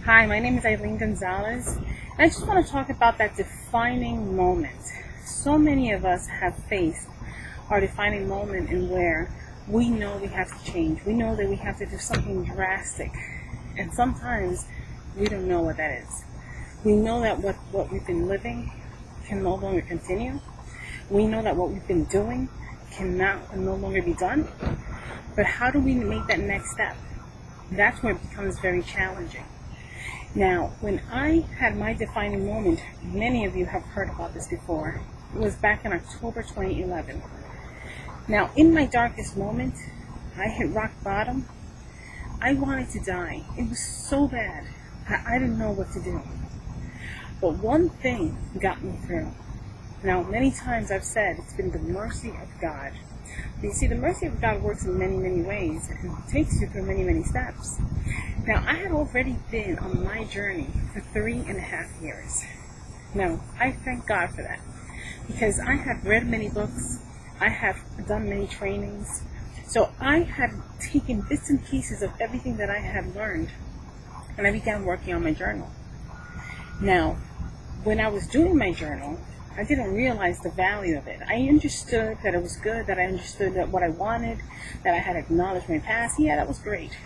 Hi, my name is Eileen Gonzalez, and I just want to talk about that defining moment. So many of us have faced our defining moment in where we know we have to change. We know that we have to do something drastic, and sometimes we don't know what that is. We know that what we've been living can no longer continue. We know that what we've been doing can no longer be done. But how do we make that next step? That's where it becomes very challenging. Now, when I had my defining moment, many of you have heard about this before. It was back in October 2011. Now, in my darkest moment, I hit rock bottom. I wanted to die. It was so bad. I didn't know what to do. But one thing got me through. Now, many times I've said it's been the mercy of God. You see, the mercy of God works in many, many ways and takes you through many, many steps. Now, I had already been on my journey for 3.5 years. Now, I thank God for that because I have read many books. I have done many trainings. So I had taken bits and pieces of everything that I had learned, and I began working on my journal. Now, when I was doing my journal, I didn't realize the value of it. I understood that it was good, that I understood that what I wanted, that I had acknowledged my past. Yeah, that was great.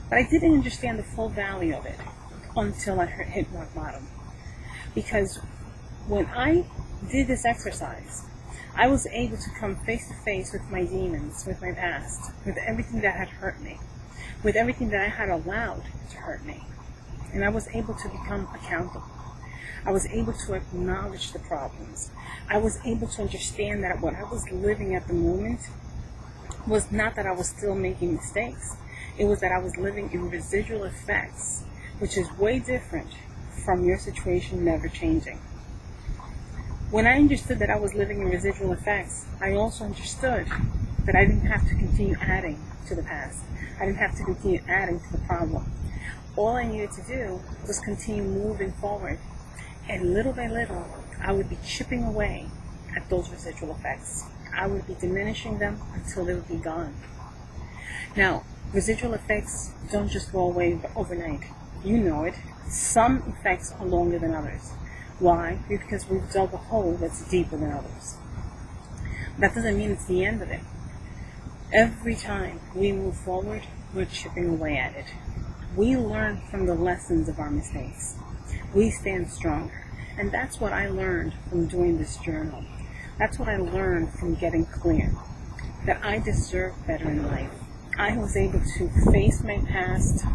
But I didn't understand the full value of it until I hit rock bottom. Because when I did this exercise, I was able to come face to face with my demons, with my past, with everything that had hurt me, with everything that I had allowed to hurt me. And I was able to become accountable. I was able to acknowledge the problems. I was able to understand that what I was living at the moment was not that I was still making mistakes. It was that I was living in residual effects, which is way different from your situation never changing. When I understood that I was living in residual effects, I also understood that I didn't have to continue adding to the past. I didn't have to continue adding to the problem. All I needed to do was continue moving forward. And little by little, I would be chipping away at those residual effects. I would be diminishing them until they would be gone. Now, residual effects don't just go away overnight. You know it. Some effects are longer than others. Why? Because we've dug a hole that's deeper than others. That doesn't mean it's the end of it. Every time we move forward, we're chipping away at it. We learn from the lessons of our mistakes. We stand stronger. And that's what I learned from doing this journal. That's what I learned from getting clear. That I deserve better in life. I was able to face my past,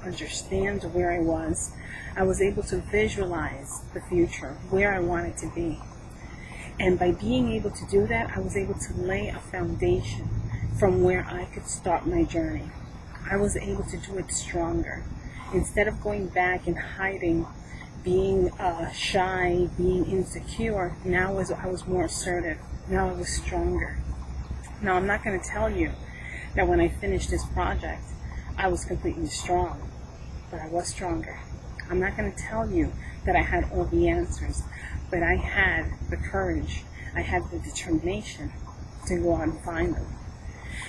understand where I was. I was able to visualize the future, where I wanted to be. And by being able to do that, I was able to lay a foundation from where I could start my journey. I was able to do it stronger. Instead of going back and hiding, being shy, being insecure, now I was more assertive. Now I was stronger. Now I'm not going to tell you that when I finished this project, I was completely strong, but I was stronger. I'm not going to tell you that I had all the answers, but I had the courage, I had the determination to go out and find them.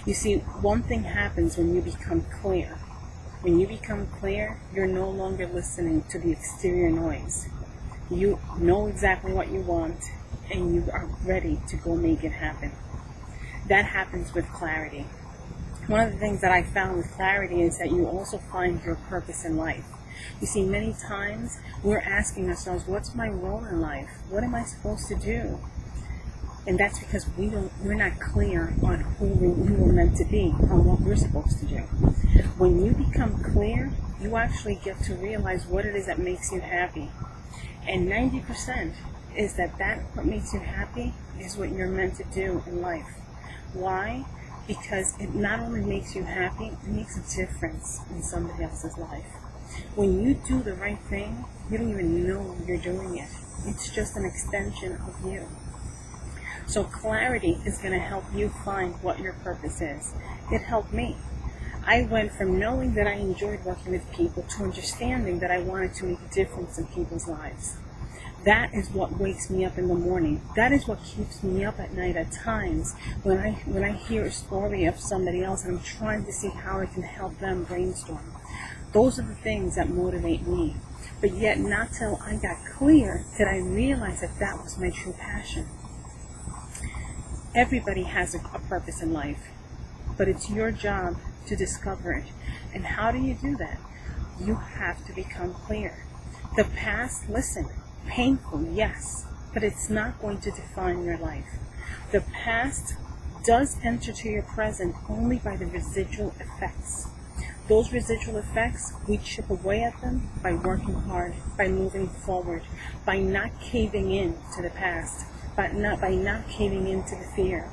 You see, one thing happens when you become clear. When you become clear, you're no longer listening to the exterior noise. You know exactly what you want, and you are ready to go make it happen. That happens with clarity. One of the things that I found with clarity is that you also find your purpose in life. You see, many times we're asking ourselves, what's my role in life? What am I supposed to do? And that's because we're not clear on who we're meant to be, on what we're supposed to do. When you become clear, you actually get to realize what it is that makes you happy. And 90% is that what makes you happy is what you're meant to do in life. Why? Because it not only makes you happy, it makes a difference in somebody else's life. When you do the right thing, you don't even know you're doing it. It's just an extension of you. So clarity is going to help you find what your purpose is. It helped me. I went from knowing that I enjoyed working with people to understanding that I wanted to make a difference in people's lives. That is what wakes me up in the morning. That is what keeps me up at night at times when I hear a story of somebody else and I'm trying to see how I can help them brainstorm. Those are the things that motivate me. But yet not till I got clear did I realize that that was my true passion. Everybody has a purpose in life, but it's your job to discover it. And how do you do that? You have to become clear. The past, listen, painful, yes, but it's not going to define your life. The past does enter to your present only by the residual effects. Those residual effects, we chip away at them by working hard, by moving forward, by not caving in to the past, by not caving into the fear,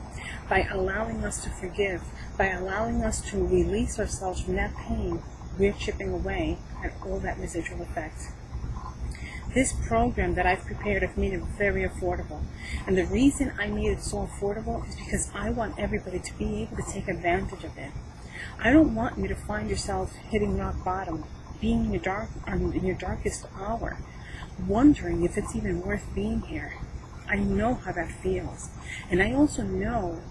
by allowing us to forgive, by allowing us to release ourselves from that pain. We're chipping away at all that residual effect. This program that I've prepared, I've made it very affordable. And the reason I made it so affordable is because I want everybody to be able to take advantage of it. I don't want you to find yourself hitting rock bottom, being in your darkest hour, wondering if it's even worth being here. I know how that feels. And I also know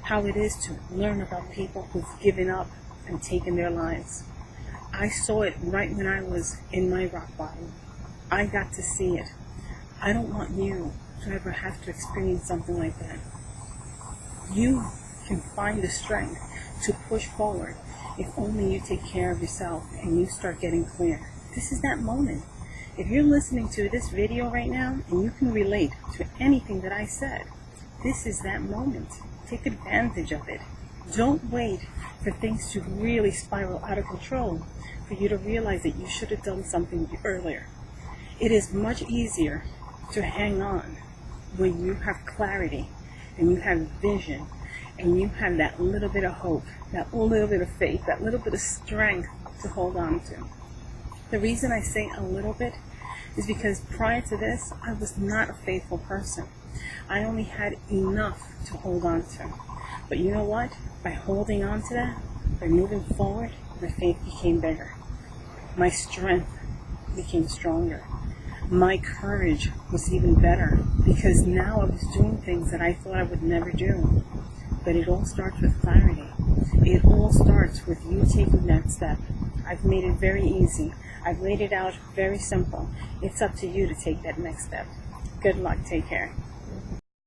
how it is to learn about people who've given up and taken their lives. I saw it right when I was in my rock bottom. I got to see it. I don't want you to ever have to experience something like that. You can find the strength to push forward if only you take care of yourself and you start getting clear. This is that moment. If you're listening to this video right now and you can relate to anything that I said, this is that moment. Take advantage of it. Don't wait for things to really spiral out of control for you to realize that you should have done something earlier. It is much easier to hang on when you have clarity and you have vision and you have that little bit of hope, that little bit of faith, that little bit of strength to hold on to. The reason I say a little bit is because prior to this, I was not a faithful person. I only had enough to hold on to. But you know what? By holding on to that, by moving forward, my faith became bigger. My strength became stronger. My courage was even better because now I was doing things that I thought I would never do. But it all starts with clarity. It all starts with you taking that step. I've made it very easy. I've laid it out very simple. It's up to you to take that next step. Good luck. Take care.